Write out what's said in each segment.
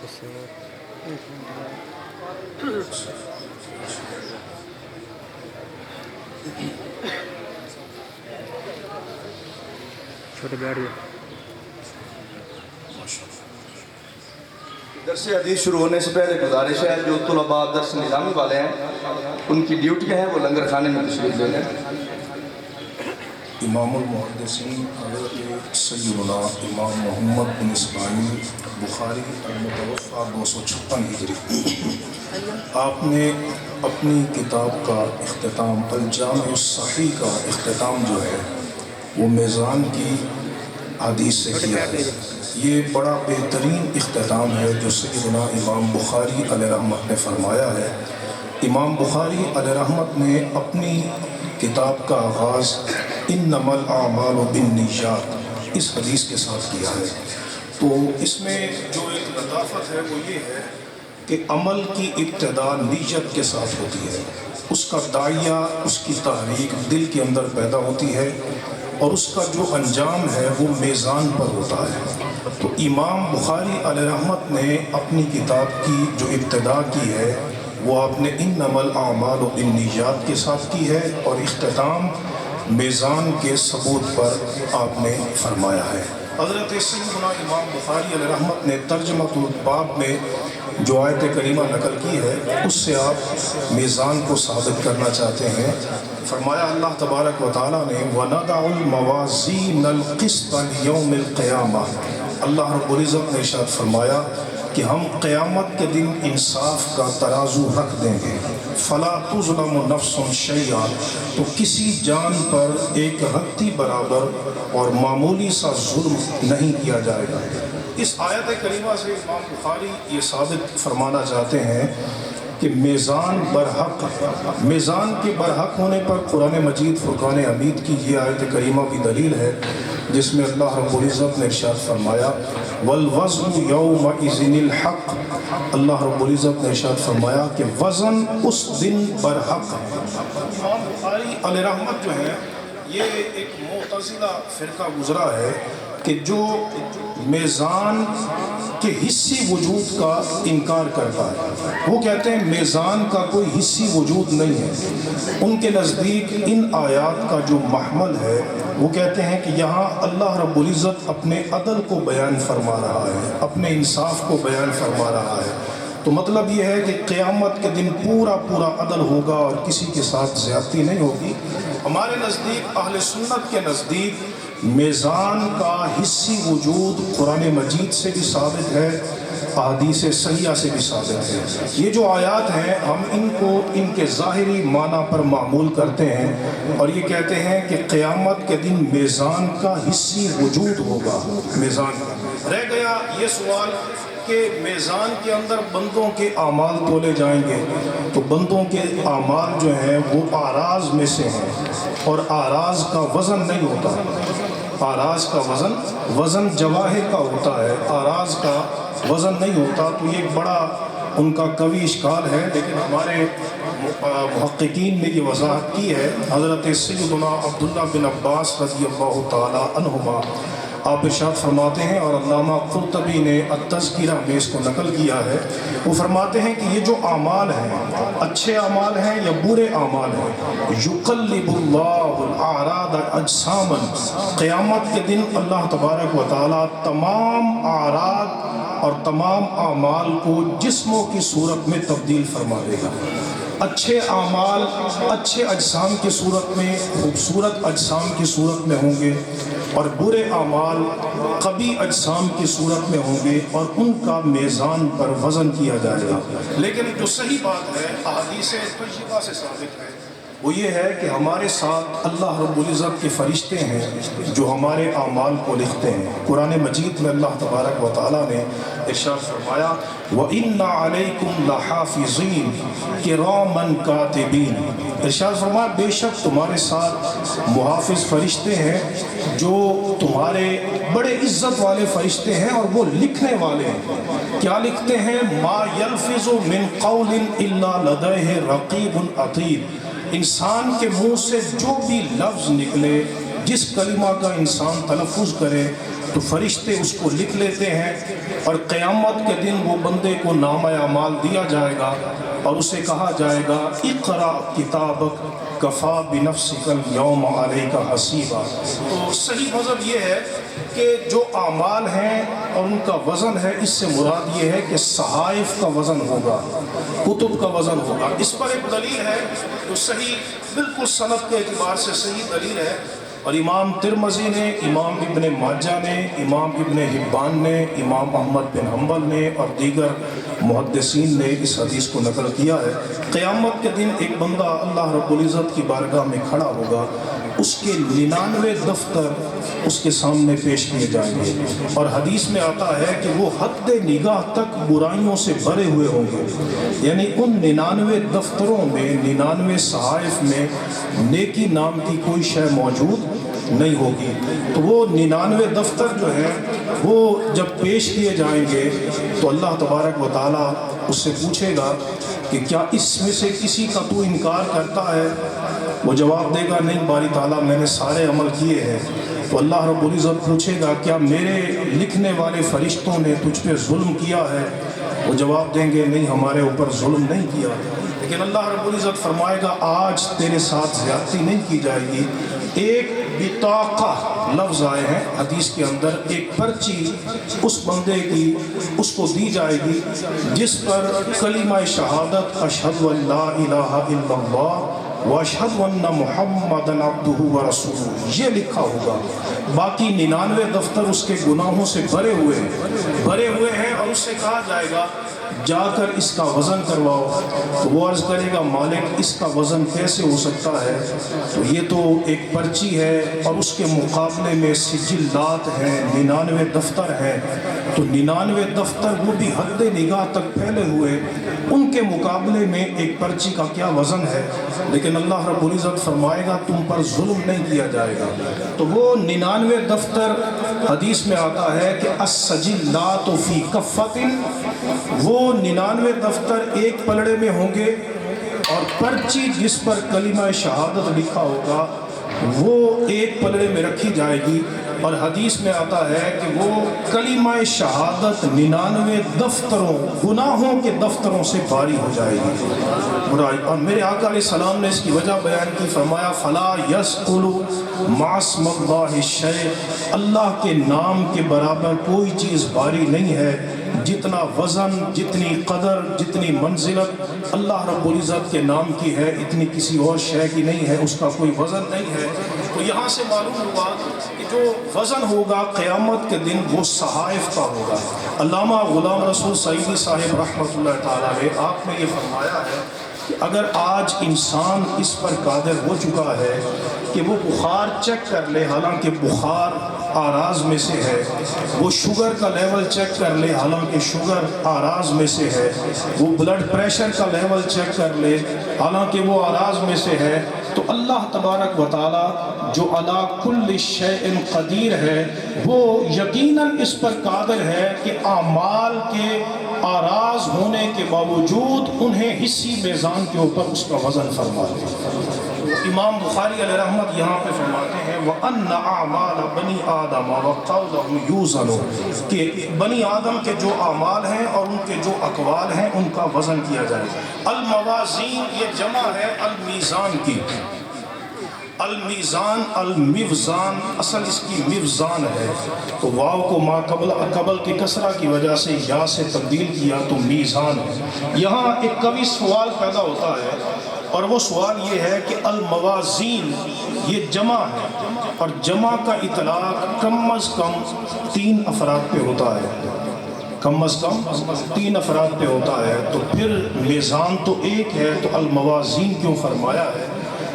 چھوٹے بیٹھ گئے. درس حدیث شروع ہونے سے پہلے گزارش ہے جو طلباء درس نظامی والے ہیں ان کی ڈیوٹی ہے وہ لنگر خانے میں تشریف لے لیں. امام المحدثین حضرت سیدنا امام محمد بن اسماعیل بخاری المتوفیٰ 256 ہجری، آپ نے اپنی کتاب کا اختتام الجامع الصحیح کا اختتام جو ہے وہ میزان کی حدیث سے کیا ہے. یہ بڑا بہترین اختتام ہے جو سیدنا امام بخاری علیہ رحمت نے فرمایا ہے. امام بخاری علیہ رحمت نے اپنی کتاب کا آغاز انما الاعمال بالنیات اس حدیث کے ساتھ کیا ہے. تو اس میں جو ایک لطافت ہے وہ یہ ہے کہ عمل کی ابتدا نیت کے ساتھ ہوتی ہے. اس کا داعیہ، اس کی تحریک دل کے اندر پیدا ہوتی ہے اور اس کا جو انجام ہے وہ میزان پر ہوتا ہے. تو امام بخاری علیہ رحمت نے اپنی کتاب کی جو ابتدا کی ہے وہ آپ نے انما الاعمال بالنیات کے ساتھ کی ہے اور اختتام میزان کے ثبوت پر آپ نے فرمایا ہے. حضرت سیدنا امام بخاری علیہ رحمت نے ترجمۃ الباب میں جو آیت کریمہ نقل کی ہے اس سے آپ میزان کو ثابت کرنا چاہتے ہیں. فرمایا اللہ تبارک و تعالیٰ نے وَنَضَعُ الْمَوَازِينَ الْقِسْطَ لِيَوْمِ الْقِيَامَةِ، اللہ رب العزت نے ارشاد فرمایا کہ ہم قیامت کے دن انصاف کا ترازو رکھ دیں گے. فَلَا تُظْلَمُ نَفْسٌ شَيْئًا، تو کسی جان پر ایک رتی برابر اور معمولی سا ظلم نہیں کیا جائے گا. اس آیت کریمہ سے امام بخاری یہ ثابت فرمانا چاہتے ہیں کہ میزان برحق، میزان کے برحق ہونے پر قرآن مجید فرقان حمید کی یہ آیت کریمہ بھی دلیل ہے جس میں اللہ رب العزت نے ارشاد فرمایا والوزن یومئذ الحق، اللہ رب العزت نے ارشاد فرمایا کہ وزن اس دن برحق. امام بخاری علیہ رحمت جو ہے یہ ایک معتزلہ فرقہ گزرا ہے کہ جو میزان کے حصی وجود کا انکار کرتا ہے. وہ کہتے ہیں میزان کا کوئی حصی وجود نہیں ہے. ان کے نزدیک ان آیات کا جو محمل ہے وہ کہتے ہیں کہ یہاں اللہ رب العزت اپنے عدل کو بیان فرما رہا ہے، اپنے انصاف کو بیان فرما رہا ہے. تو مطلب یہ ہے کہ قیامت کے دن پورا عدل ہوگا اور کسی کے ساتھ زیادتی نہیں ہوگی. ہمارے نزدیک اہل سنت کے نزدیک میزان کا حصی وجود قرآن مجید سے بھی ثابت ہے، احادیث صحیحہ سے بھی ثابت ہے. یہ جو آیات ہیں ہم ان کو ان کے ظاہری معنی پر معمول کرتے ہیں اور یہ کہتے ہیں کہ قیامت کے دن میزان کا حصی وجود ہوگا. میزان رہ گیا یہ سوال کہ میزان کے اندر بندوں کے اعمال تولے جائیں گے تو بندوں کے اعمال جو ہیں وہ آراز میں سے ہیں اور آراز کا وزن نہیں ہوتا. آراز کا وزن جواہر کا ہوتا ہے، آراز کا وزن نہیں ہوتا. تو یہ بڑا ان کا قوی اشکال ہے، لیکن ہمارے محققین نے یہ وضاحت کی ہے. حضرت سیدنا عبداللہ بن عباس رضی اللہ تعالی عنہما آپ ارشاد فرماتے ہیں اور علامہ قرطبی نے التذکرہ میں اس کو نقل کیا ہے. وہ فرماتے ہیں کہ یہ جو اعمال ہیں اچھے اعمال ہیں یا برے اعمال ہیں، یقلب اللہ الاعراض اجساما، قیامت کے دن اللہ تبارک و تعالی تمام اعراض اور تمام اعمال کو جسموں کی صورت میں تبدیل فرما دے گا. اچھے اعمال اچھے اجسام کی صورت میں، خوبصورت اجسام کی صورت میں ہوں گے اور برے اعمال قبیح اجسام کی صورت میں ہوں گے اور ان کا میزان پر وزن کیا جائے گا. لیکن جو صحیح بات ہے احادیث طیبہ سے ثابت ہے وہ یہ ہے کہ ہمارے ساتھ اللہ رب العزت کے فرشتے ہیں جو ہمارے اعمال کو لکھتے ہیں. قرآن مجید میں اللہ تبارک و تعالیٰ نے ارشاد فرمایا وَإِنَّ عَلَيْكُمْ لَحَافِظِينَ كِرَامًا كَاتِبِينَ، ارشاد فرمایا بے شک تمہارے ساتھ محافظ فرشتے ہیں جو تمہارے بڑے عزت والے فرشتے ہیں اور وہ لکھنے والے ہیں. کیا لکھتے ہیں؟ مَا يَلْفِظُ مِنْ قَوْلٍ إِلَّا لَدَيْهِ رَقِيبٌ عَتِيدٌ، انسان کے منہ سے جو بھی لفظ نکلے، جس کلمہ کا انسان تلفظ کرے تو فرشتے اس کو لکھ لیتے ہیں. اور قیامت کے دن وہ بندے کو نامہ اعمال دیا جائے گا اور اسے کہا جائے گا اقرا کتابک کفا بنفسک اليوم علیک حسیبا۔ تو صحیح مذہب یہ ہے کہ جو اعمال ہیں اور ان کا وزن ہے، اس سے مراد یہ ہے کہ صحائف کا وزن ہوگا، کتب کا وزن ہوگا۔ اس پر ایک دلیل ہے جو صحیح بالکل سند کے اعتبار سے صحیح دلیل ہے، اور امام ترمذی نے، امام ابن ماجہ نے، امام ابن حبان نے، امام احمد بن حنبل نے اور دیگر محدثین نے اس حدیث کو نقل کیا ہے۔ قیامت کے دن ایک بندہ اللہ رب العزت کی بارگاہ میں کھڑا ہوگا، اس کے 99 دفتر اس کے سامنے پیش کیے جائیں گے، اور حدیث میں آتا ہے کہ وہ حد نگاہ تک برائیوں سے بھرے ہوئے ہوں گے، یعنی ان 99 دفتروں میں، 99 صحائف میں نیکی نام کی کوئی شے موجود نہیں ہوگی۔ تو وہ 99 دفتر جو ہیں وہ جب پیش کیے جائیں گے تو اللہ تبارک و تعالیٰ اس سے پوچھے گا کہ کیا اس میں سے کسی کا تو انکار کرتا ہے؟ وہ جواب دے گا نہیں باری تعالیٰ میں نے سارے عمل کیے ہیں۔ تو اللہ رب العزت پوچھے گا کیا میرے لکھنے والے فرشتوں نے تجھ پہ ظلم کیا ہے؟ وہ جواب دیں گے نہیں ہمارے اوپر ظلم نہیں کیا۔ لیکن اللہ رب العزت فرمائے گا آج تیرے ساتھ زیادتی نہیں کی جائے گی۔ ایک بطاقہ لفظ آئے ہیں حدیث کے اندر، ایک پرچی اس بندے کی اس کو دی جائے گی جس پر کلمہ شہادت اشہد ان لا الہ الا اللہ واشہد ان محمدًا عبدہ ورسولہ یہ لکھا ہوگا۔ باقی 99 دفتر اس کے گناہوں سے بھرے ہوئے ہیں اور اس سے کہا جائے گا جا کر اس کا وزن کرواؤ۔ تو وہ عرض کرے گا مالک اس کا وزن کیسے ہو سکتا ہے؟ تو یہ تو ایک پرچی ہے اور اس کے مقابلے میں سجلات ہیں، 99 دفتر ہیں، تو 99 دفتر وہ بھی حد نگاہ تک پھیلے ہوئے، ان کے مقابلے میں ایک پرچی کا کیا وزن ہے؟ لیکن اللہ رب العزت فرمائے گا تم پر ظلم نہیں کیا جائے گا۔ تو وہ 99 دفتر حدیث میں آتا ہے کہ السجلات فی کفۃ، وہ 99 دفتر ایک پلڑے میں ہوں گے، اور پرچی جس پر کلمہ شہادت لکھا ہوگا وہ ایک پلڑے میں رکھی جائے گی، اور حدیث میں آتا ہے کہ وہ کلمہ شہادت 99 دفتروں گناہوں کے دفتروں سے بھاری ہو جائے گی۔ اور میرے آقا علیہ السلام نے اس کی وجہ بیان کی، فرمایا فلا یثقل مع اسم اللہ شیء، اللہ کے نام کے برابر کوئی چیز بھاری نہیں ہے، جتنا وزن، جتنی قدر، جتنی منزلت اللہ رب العزت کے نام کی ہے اتنی کسی اور شے کی نہیں ہے، اس کا کوئی وزن نہیں ہے۔ تو یہاں سے معلوم ہوا کہ جو وزن ہوگا قیامت کے دن وہ صحائف کا ہوگا۔ علامہ غلام رسول سعیدی صاحب رحمۃ اللہ تعالیٰ علیہ آپ نے یہ فرمایا ہے کہ اگر آج انسان اس پر قادر ہو چکا ہے کہ وہ بخار چیک کر لے، حالانکہ بخار آراز میں سے ہے، وہ شوگر کا لیول چیک کر لے، حالانکہ شوگر آراز میں سے ہے، وہ بلڈ پریشر کا لیول چیک کر لے، حالانکہ وہ آراز میں سے ہے، تو اللہ تبارک و تعالیٰ جو علی کل شیء قدیر ہے وہ یقیناً اس پر قادر ہے کہ اعمال کے آراز ہونے کے باوجود انہیں حصی میزان کے اوپر اس کا وزن فرما دے۔ امام بخاری علیہ رحمت یہاں پہ فرماتے ہیں وَأَنَّ أَعْمَالَ بَنِي آدَمَ وَقَوْلَهُمْ يُوزَنُ، کہ بنی آدم کے جو اعمال ہیں اور ان کے جو اقوال ہیں ان کا وزن کیا جائے گا۔ الموازین یہ جمع ہے المیزان کی، المیزان الموزان اصل اس کی موزان ہے، تو واو کو ما قبل کی کسرہ کی وجہ سے یا سے تبدیل کیا تو میزان ہے۔ یہاں ایک کبھی سوال پیدا ہوتا ہے اور وہ سوال یہ ہے کہ الموازین یہ جمع ہے، اور جمع کا اطلاق کم از کم 3 افراد پہ ہوتا ہے، کم از کم 3 افراد پہ ہوتا ہے، تو پھر میزان تو ایک ہے تو الموازین کیوں فرمایا ہے؟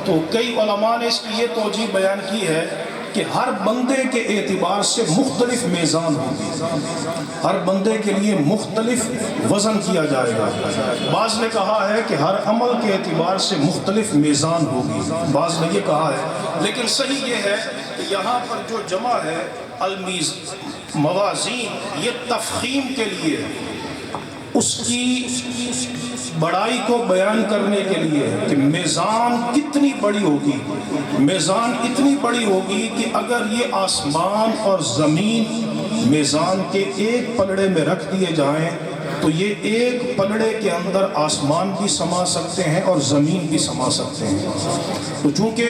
تو کئی علماء نے اس کی یہ توجیہ بیان کی ہے کہ ہر بندے کے اعتبار سے مختلف میزان ہوگی، ہر بندے کے لیے مختلف وزن کیا جائے گا۔ بعض نے کہا ہے کہ ہر عمل کے اعتبار سے مختلف میزان ہوگی، بعض نے یہ کہا ہے، لیکن صحیح یہ ہے کہ یہاں پر جو جمع ہے موازین یہ تفخیم کے لیے ہے، اس کی بڑائی کو بیان کرنے کے لیے کہ میزان کتنی بڑی ہوگی، میزان اتنی بڑی ہوگی کہ اگر یہ آسمان اور زمین میزان کے ایک پلڑے میں رکھ دیے جائیں تو یہ ایک پلڑے کے اندر آسمان بھی سما سکتے ہیں اور زمین بھی سما سکتے ہیں۔ تو چونکہ